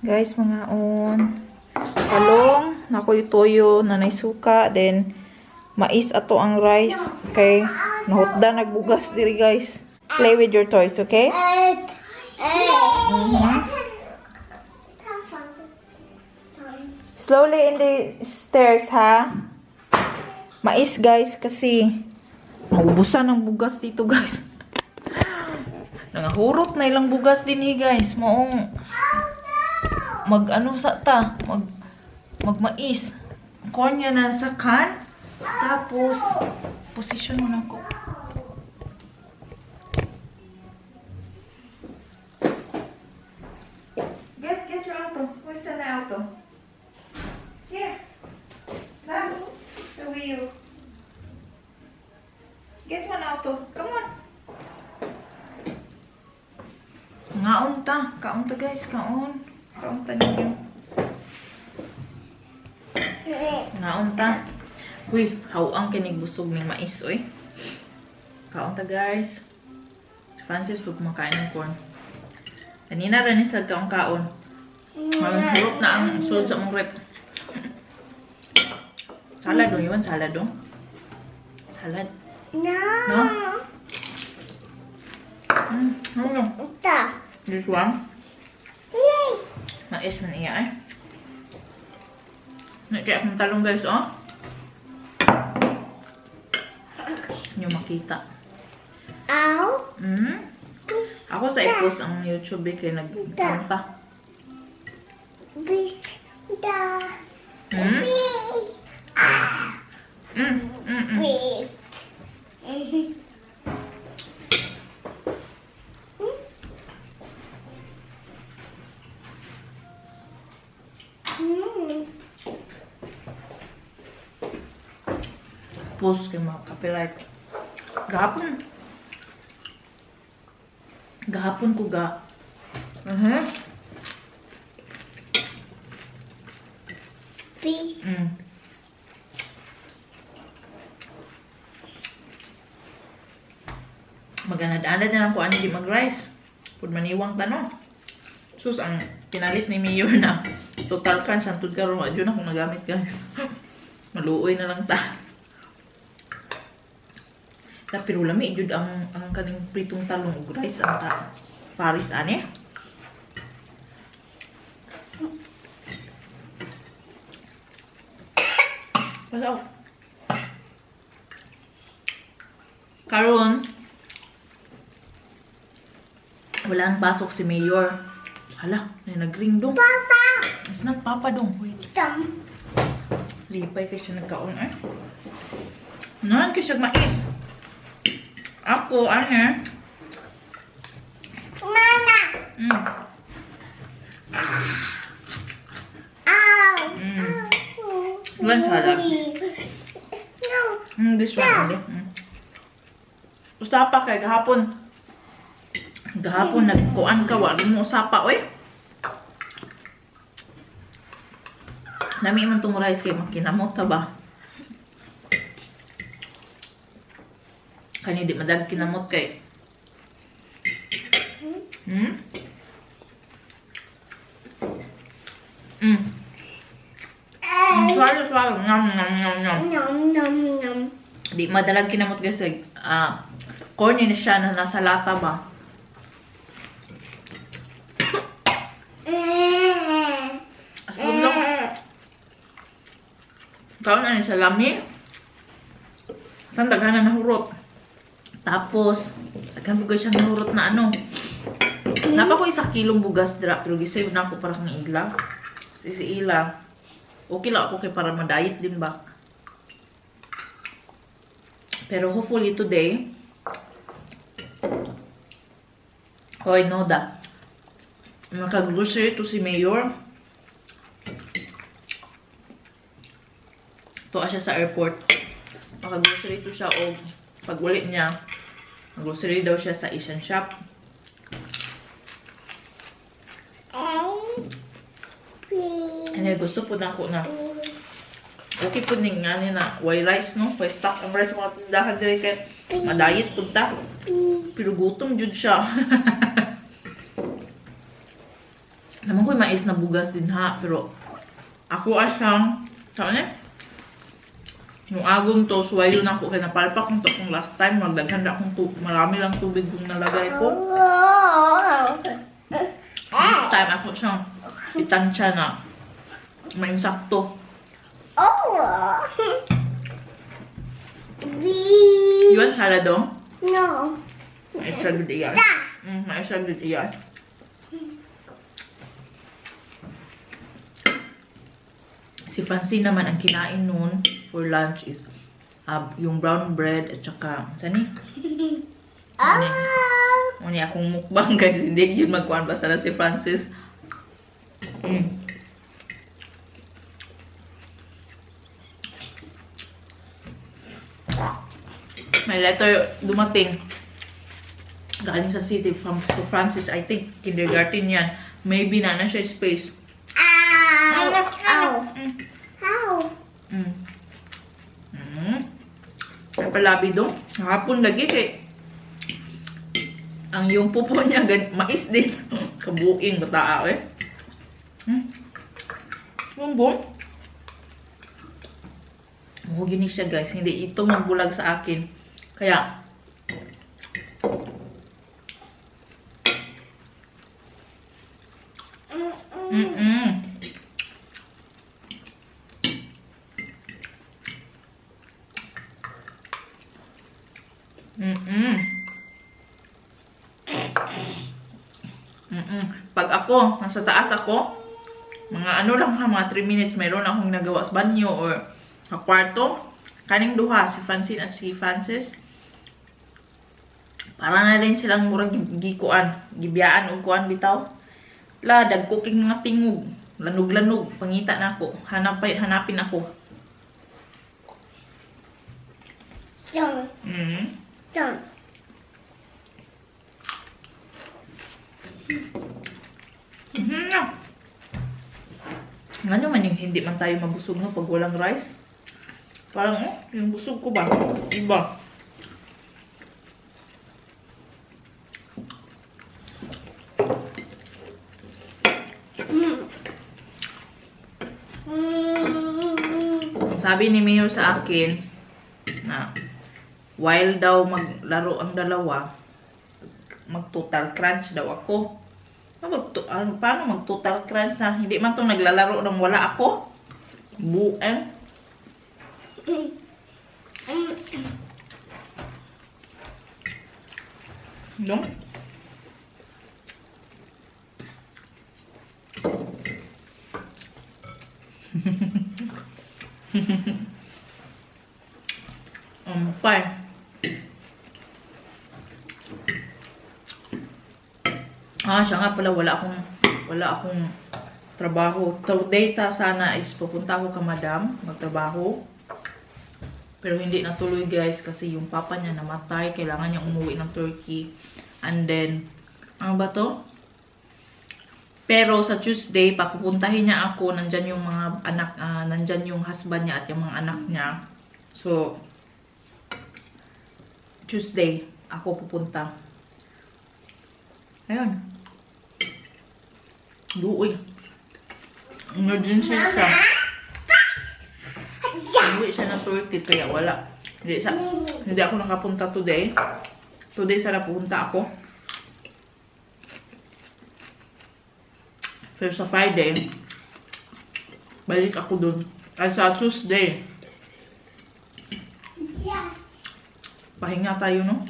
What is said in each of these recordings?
Guys, mga on. Talong, nakoy toyo, nanay suka, then mais ato ang rice. Okay? Nahutda nagbugas diri guys. Play with your toys, okay? Slowly in the stairs, ha? Mais, guys, kasi naubusan ng bugas dito, guys. Nangahurot na ilang bugas din guys. Maong mag-ano sa ta? Mag-mais. Corn niya na sa can. Tapos, position mo na ko. Get your auto. Where's the auto? Here. Now, the wheel. Get one auto. Come on. Ngaon ta. Kaon ta guys. Kaon. Kaon ta ninyo. Ngaon ta. Uy, hawang kinig busog ng mais, oy. Kaon ta guys. Francis pag kumakain ng corn. Kanina rin isa kaon-kaon. Hurot na ang sulod sa mong rep. Salad dong, yun? Salad dong? Salad? No. No? No. Ito. This one? Yay. Mais man iya eh. Kaya akong talong guys, oh. Nyo makita. Ow. Ako sa i-post ang YouTube eh, kaya nagpunta. Bis. Da. Hmm? Bis. Post kay mga copyright. Gahapon ko ga. Bis. Maganad-anad na lang ko ano di mag-rice. Pud maniwang tanong. Sus, ang kinalit ni Mayor na total kan santud karon wa jud akong nagamit guys. Maluoy na lang ta. Pero lami jud ang kaning pritong talong ug rice ang ta. Paris ani. Pasok. Karon wala ang pasok si Mayor. Hala, may nag-ring dong. Papa. Mas nagpapa dong. Wait. Tam. Lipay kasi siya nagkaon eh. Nahan kasi siya mais. Ako, ano? Mana. Ow. Lan salad. No. This one. Usapa kay gahapon. Gahapon nagkuan ka, wala mo usapa, oy. Nami man tong rice kay makinamot ta ba? Kani di madag kinamot kay. Swallow. Nom. Di madalag kinamot kasi corn na siya na nasa lata ba? Asam lang. Kaon na ni sa lami. Saan daghan na nahurot. Tapos, daghan po siya nahurot na ano. Napa ko 1 kilong bugas dira pero gisave na ako para kang ila. Si ila. Okay lang ako kay para ma-diet din ba. Pero hopefully today, hoy Noda, makag-grocery to si Mayor. Tuwa siya sa airport. Makag-grocery to siya o pag ulit niya, mag-grocery daw siya sa Asian shop. Ano gusto po na ako na okay po ning nga na why rice no? Why stock ang rice mga tindahan diri kay ma-diet pud ta. Pero gutom jud siya. Naman ko yung mais na bugas din ha, pero ako asang, saan niya? Yung agong to, suwayo na ako, kaya napalpak kong to kung last time, magdaghan na akong marami lang tubig kung nalagay ko. This time, ako siyang itansya na may insakto. You want salad dong? No. May extra good iyan. May extra good iyan. Si Fancy naman ang kinain noon for lunch is yung brown bread at saka sani? Muni akong mukbang guys, hindi yun magkuhan basta na si Francis. May letter dumating galing sa city from to Francis. I think kindergarten yan. Maybe na siya space. How? Ay palabi doon. Hapon lagi kay ang yung pupo niya mais din. Kabuing bataa eh. Bumbong. Oh, gini siya guys. Hindi ito magbulag sa akin. Kaya Pag ako, nasa taas ako, mga ano lang ha, mga 3 minutes, mayroon akong nagawa sa banyo or sa kwarto. Kaning duha, si Francine at si Francis. Para na rin silang murag gikuan, gibiyaan o kuan bitaw. La, dagkuking mga tingog, lanog-lanog, pangita na ako, hanapin ako. John. John. Ano man yung hindi man tayo mabusog no pag walang rice? Parang yung busog ko ba? Iba. Sabi ni Mayor sa akin na while daw maglaro ang dalawa, mag-total crunch daw ako. Paano mag-total crunch na hindi man itong naglalaro nang wala ako? Bueng. No? Fine. Siya nga pala, wala akong trabaho. Data sana is pupunta ako ka madam, magtrabaho. Pero hindi natuloy guys kasi yung papa niya namatay. Kailangan niya umuwi ng Turkey. And then, ano ba to? Pero sa Tuesday, papupuntahin niya ako. Nandyan yung mga anak, nandyan yung husband niya at yung mga anak niya. So, Tuesday, ako pupunta. Ayun. Luoy. Emergency siya. Uwi siya ng Turkey, kaya wala. Hindi ako nakapunta today. Today sana pupunta ako. Pero sa Friday, balik ako dun. Ay sa Tuesday, pahinga tayo, no?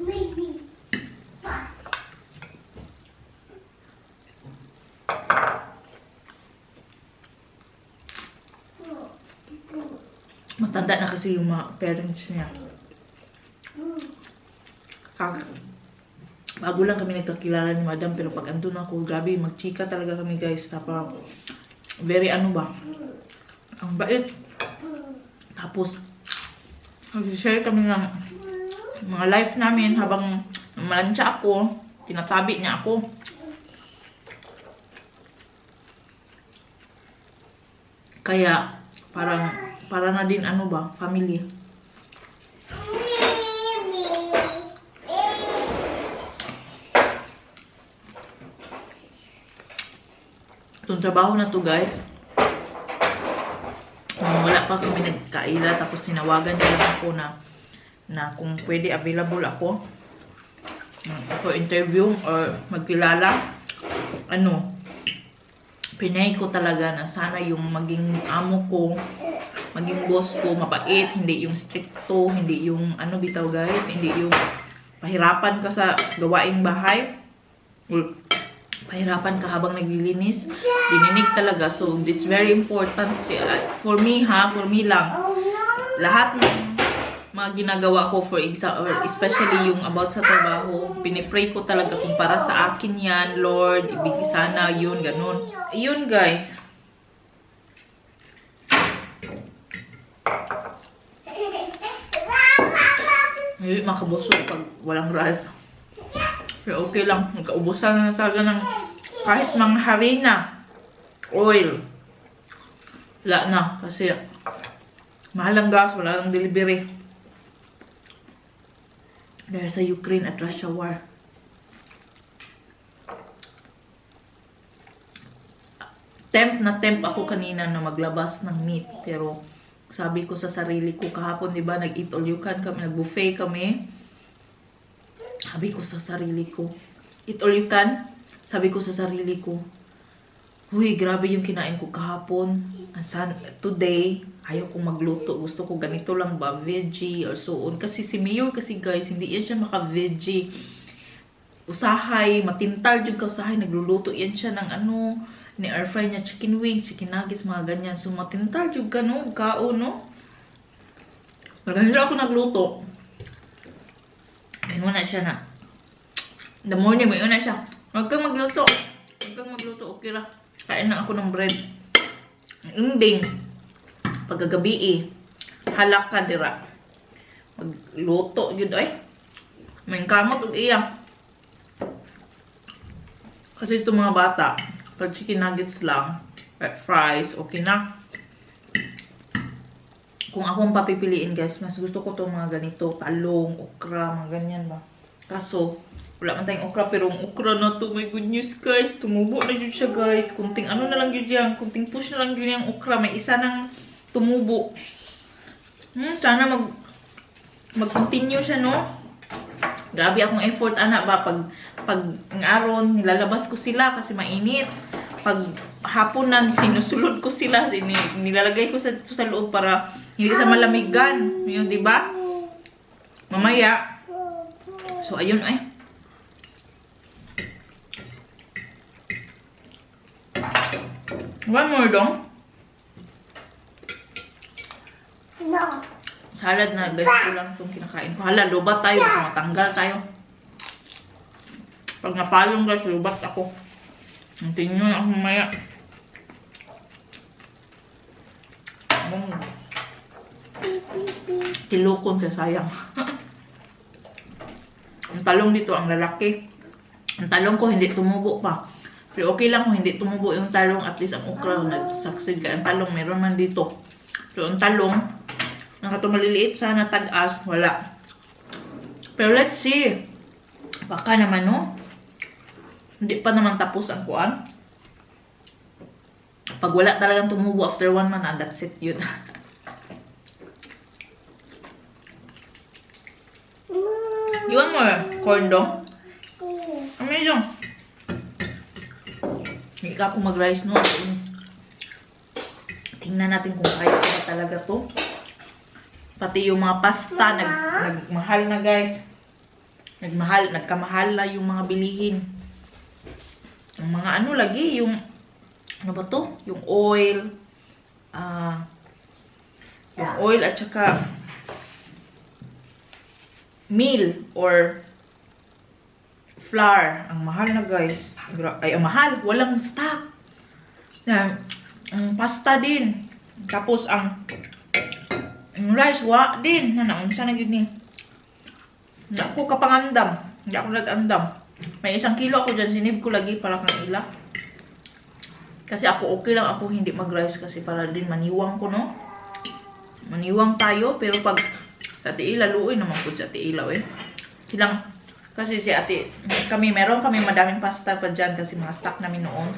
Maybe. Matanda na kasi yung mga parents niya. Bago lang kami nagkakilala ni Madam, pero pag andun ako, grabe, magchika talaga kami guys. Tapos, very ano ba, ang bait. Tapos, mag-share kami ng mga life namin habang malansya ako, tinatabi niya ako. Kaya, para na din ano ba, family. Itong trabaho na to guys, wala pa kami nagkaila, tapos tinawagan niya lang ako na kung pwede available ako for interview or magkilala. Pinay ko talaga na sana yung maging amo ko, maging boss ko, mabait, hindi yung stricto, hindi yung bitaw guys, hindi yung pahirapan ka sa gawaing bahay. Pahirapan ka habang naglilinis. Dininig talaga. So, it's very important. For me lang. Lahat ng mga ginagawa ko, for example, especially yung about sa trabaho, pinipray ko talaga kung para sa akin yan, Lord, ibigay sana, yun, ganun. Yun, guys. Hindi makabusog pag walang rice. Pero okay lang. Magkaubusan na talaga ng kahit mga harina, oil. Wala na. Kasi mahal ang gas, wala lang delivery. Dahil sa Ukraine at Russia war. Temp ako kanina na maglabas ng meat. Pero sabi ko sa sarili ko kahapon, di ba, nag-eat all you can kami, nag-buffet kami. Sabi ko sa sarili ko, eat all you can. Sabi ko sa sarili ko, huy, grabe yung kinain ko kahapon. Today, ayaw kong magluto. Gusto ko ganito lang ba, veggie or so on. Kasi si Mayor, kasi guys, hindi yan siya maka-veggie. Usahay, matintal yung kausahay. Nagluluto yan siya ng ni air fry niya, chicken wings, chicken nuggets, mga ganyan. So, matintal yung kao, no? Ganito ako nagluto. Ayun na siya na. In the morning, may na siya. Huwag kang magluto. Okay lang. Kain na ako ng bread. Ending. Pagkagabi halak ka dira. Magluto yun ay. May kamot og iya. Kasi itong mga bata, pag chicken nuggets lang, fries, okay na. Kung akong papipiliin guys, mas gusto ko itong mga ganito, talong, okra, mga ganyan ba. Kaso, wala man tayong okra, pero ang okra na to, my good news guys, tumubo na yun siya guys. Kunting na lang yun yan, kunting push na lang yun yung okra, may isa nang tumubo. Sana mag-continue siya, no? Grabe akong effort, anak ba, pag ng aron, nilalabas ko sila kasi mainit. Pag haponan, sinusulod ko sila, nilalagay ko dito sa loob para hindi sa malamigan. Yun, di ba? Mamaya. So, ayun ay. One more dong. No. Salad na, guys, ko lang itong kinakain ko. Hala, lubat tayo. Matanggal tayo. Pag napalong guys, lubat ako. Tingnan nyo na ako mamaya. Tilukon siya, sayang. Ang talong dito, ang lalaki. Ang talong ko, hindi tumubo pa. Pero okay lang kung hindi tumubo yung talong. At least ang okra, nag-succeed ka. Ang talong, meron man dito. So, ang talong, nakatumaliliit sana, tag-as, wala. Pero let's see. Baka naman, no? Hindi pa naman tapos ang kuan. Pag wala talagang tumubo after 1 month, that's it yun. You want more corn dong? Amazing. Hindi ka ako mag-rice, no? Tingnan natin kung kaya ko talaga to. Pati yung mga pasta, nagmahal na guys. Nagkamahal na yung mga bilihin. Yung mga lagi, yung, ano ba to? Yung oil. Yung oil at saka meal or flour. Ang mahal na guys. Ay, ang mahal. Walang stock. Ang pasta din. Tapos ang rice, din. Naunsa na yun eh. Hindi ako kapangandam. Hindi ako nag-andam. May 1 kilo ako dyan. Sinib ko lagi para kang ila. Kasi ako okay lang ako hindi mag-rice. Kasi para din maniwang ko, no? Maniwang tayo. Pero pag sa ate ila, luoy naman po si ate ila, eh. Silang, kasi si ate, meron kami madaming pasta pa dyan. Kasi mga stock namin noon.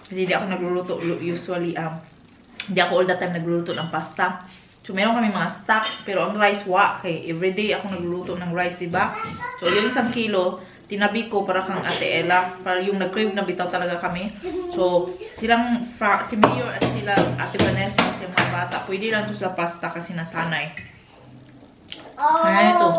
Kasi hindi ako nagluluto usually. Hindi ako all the time nagluluto ng pasta. So, meron kami mga stock. Pero ang rice, kay everyday ako nagluluto ng rice, diba? So, yung 1 kilo, tinabi ko para kang Ate Ella. Para yung nag-crave na bitaw talaga kami. So, si Mayor at sila, Ate Vanessa, si mga bata, pwede lang to sa pasta kasi nasanay. Kaya ito.